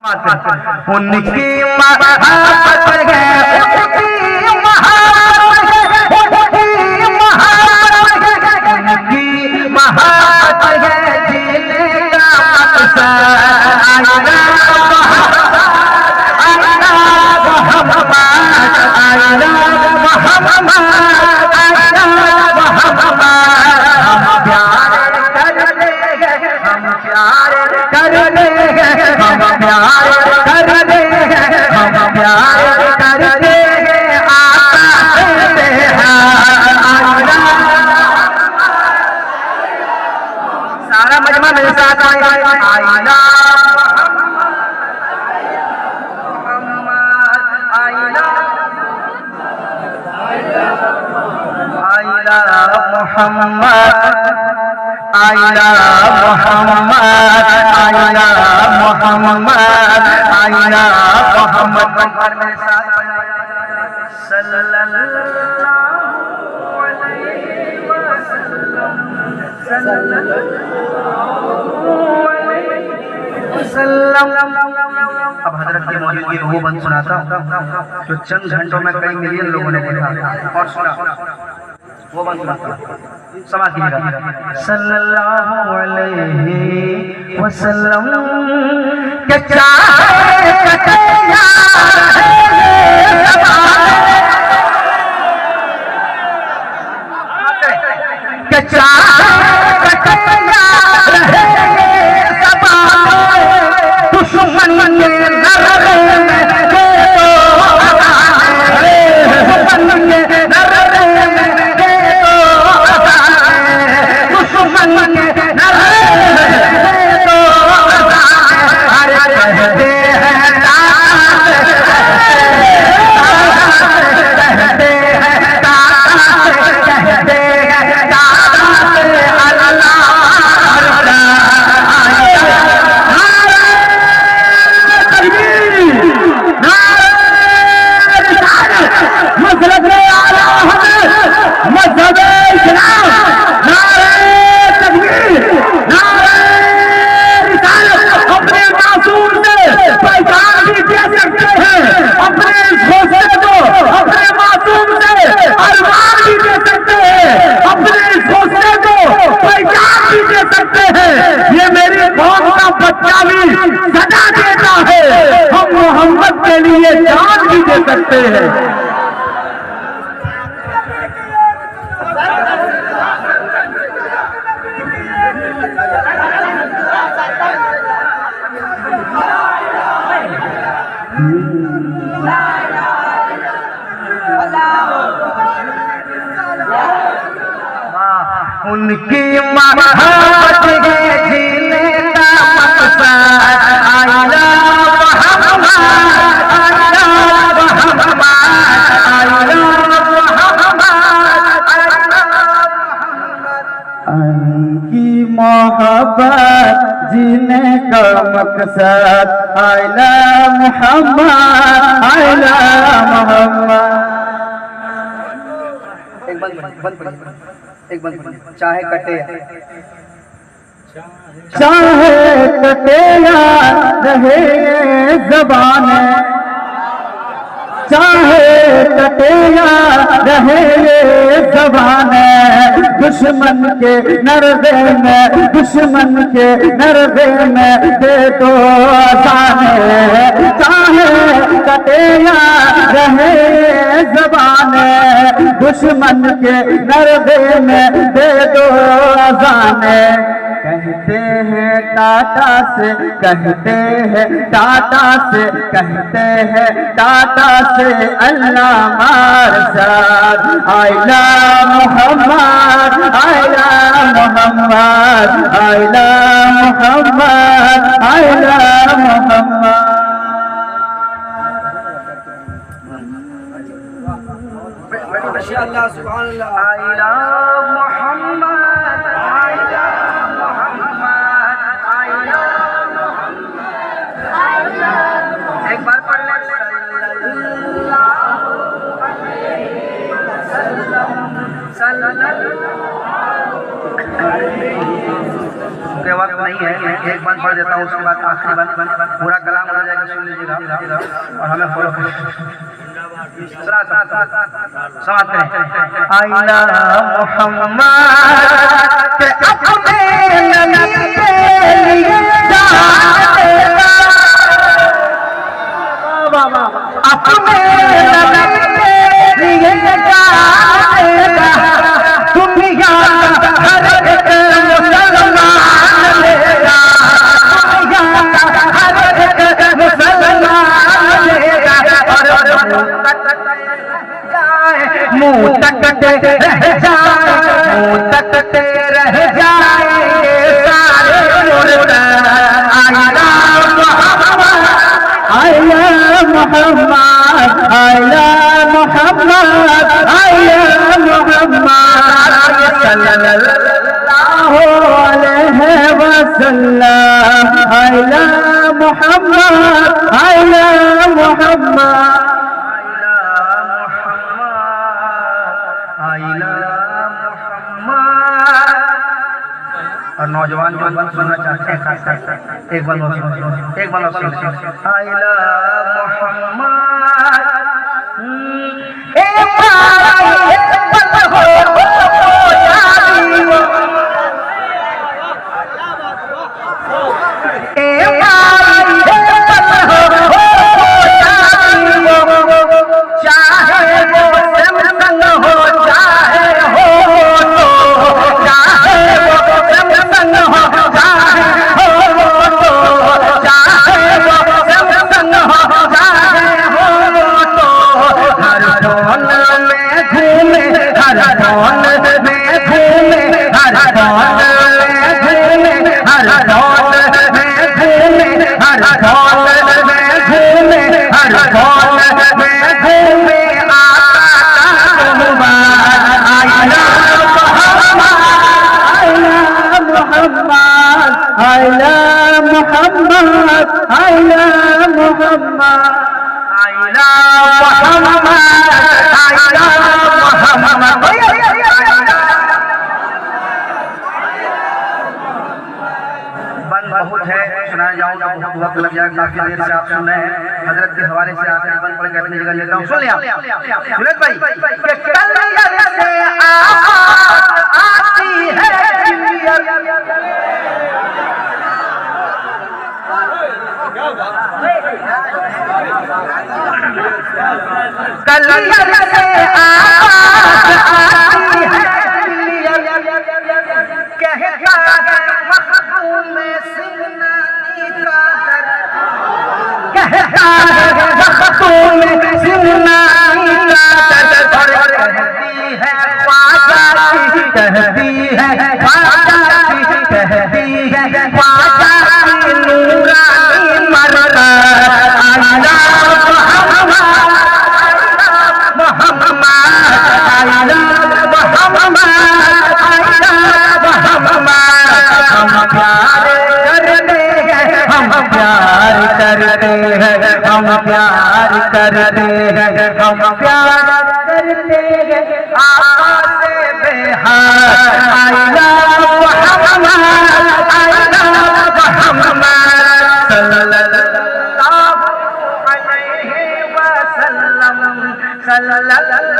उनकी महाबत है, उनकी महाबत है, उनकी महाबत है, उनकी महाबत है, जीने का मकसद आईना सारा मजमा मेरे साथ आईना आईना मोहम्मद आईना मोहम्मद आईना मोहम्मद मेरे साथ सल्लल्लाहु अलैहि वसल्लम अब हजरत की मौजूदगी वो बंद सुनाता जो चंद घंटों में कई मिलियन लोगों ने देखा और सुना, वो बंद सुनाता समाज की सल्लल्लाहु अलैहि वसल्लम के चाहे कटे यार के चाहे कटे यार दुश्मन के नरवे में दे दो दुश्मन के नरवे में दे दो दुश्मन के नरवे में दे दो अरे कहते हैं सजा देता है, हम मोहम्मद के लिए जान भी दे सकते हैं। उनकी महाबत है, जीने का मकसद आईना मोहम्मद आईना मोहम्मद उनकी मोहब्बत जीने का मकसद आईना मोहम्मद आईना मोहम्मद। एक बंद चाहे कटे चाहे कटे या रहे ज़बान, चाहे कटे या रहे ज़बान, दुश्मन के नरवे में दुश्मन के नरवे में दे दो अज़ान, चाहे कटे या रहे ज़बान, दुश्मन के नरवे में दे दो अज़ान। कहते हैं टाटा से, कहते हैं टाटा से, कहते हैं टाटा से अल्लाह मारशाद आईना मोहम्मद आईना मोहम्मद आईना मोहम्मद आईना मोहम्मद। माशाअल्लाह सुभान अल्लाह आईना मोहम्मद आईना एक बार पढ़ ले सल्लल्लाहु अलैहि वसल्लम। क्योंकि वक्त नहीं है, एक बंद पढ़ देता हूँ, उसके बाद आखिरी बंद पूरा कलाम हो जाएगा, सुन लीजिएगा और हमें फॉलो करें। समाप्त करें। आइला मोहम्मद के अपने नबी के लिए जाएगा, अपने नबी के लिए जाएगा, दुनिया का हर एक मुसलमान लेगा, दुनिया का हर एक मुसलमान लेगा, मुँह तकते रह जाए, मुँह तकते रह जाएंगे सारे मुर्द। आइला मोहम्मद, आइला मोहम्मद, आइला मोहम्मद सल्लल्लाहु अलैहि वसल्लम, आइला मोहम्मद, आइला मोहम्मद, और नौजवान जो बंद सुनना चाहते हैं खास कर एक बंद सुनो, एक बंद सुनो। आइला मोहम्मद ए पाई पल हो जानी वो, ए पाई पल हो जानी वो, चाहे वो सैमसंग हो चाहे हो तो, चाहे वो सैमसंग हो चाहे हो तो, चाहे वो सैमसंग हो चाहे हो तो, हर कौन में घूमे, हर कौन में घूमे, हर कौन में घूमे, हर कौन में घूमे, हर कौन में घूमे, हर कौन में घूमे आइला मोहम्मद, आइला मोहम्मद, आइला मोहम्मद, आइला मोहम्मद, आइला मोहम्मद। बंद बहुत है, सुनाया जाऊँ तो बहुत वक्त लग जाएगा, काफी देर से आप सुन रहे हैं। हजरत के हवाले से आखिरी बंद पढ़ के अपनी जगह लेता हूँ। सुन लिया सुरेश भाई, आती है कलियर से आती है, कहता है मखदूम सिमनानी का दर, कहता है मखदूम सिमनानी का दर, कहती है ख्वाजा की, कहती है ख्वाजा की, कहती है ख्वाजा की नूरानी मरदा। आइला मोहम्मद, मोहम्मद, आइला मोहम्मद, आइला मोहम्मद, हम प्यार करते हैं, हम प्यार करते हैं, हम प्यार करते हैं, हम प्यार करते हैं आका से बेहार। आइला मोहम्मद, आइला मोहम्मद सल्लल्लाहु अलैहि वसल्लम, सल्लल्लाहु